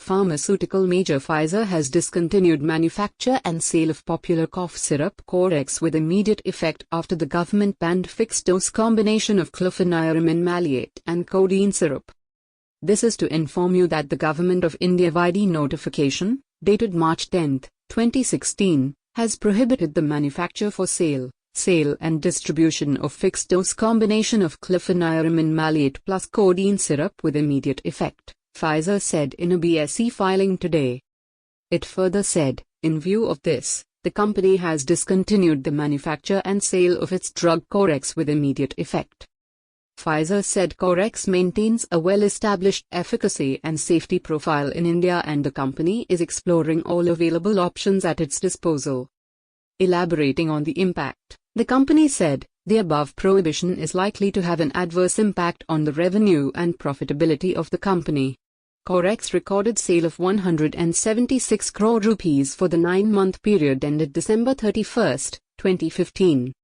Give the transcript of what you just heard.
pharmaceutical major Pfizer has discontinued manufacture and sale of popular cough syrup Corex with immediate effect after the government banned fixed-dose combination of chlorpheniramine maleate and codeine syrup. This is to inform you that the Government of India via notification, dated March 10, 2016, has prohibited the manufacture for sale and distribution of fixed-dose combination of chlorpheniramine maleate plus codeine syrup with immediate effect, Pfizer said in a BSE filing today. It further said, in view of this, the company has discontinued the manufacture and sale of its drug Corex with immediate effect. Pfizer said Corex maintains a well-established efficacy and safety profile in India and the company is exploring all available options at its disposal. Elaborating on the impact, the company said, the above prohibition is likely to have an adverse impact on the revenue and profitability of the company. Corex recorded sale of 176 crore rupees for the 9-month period ended December 31, 2015.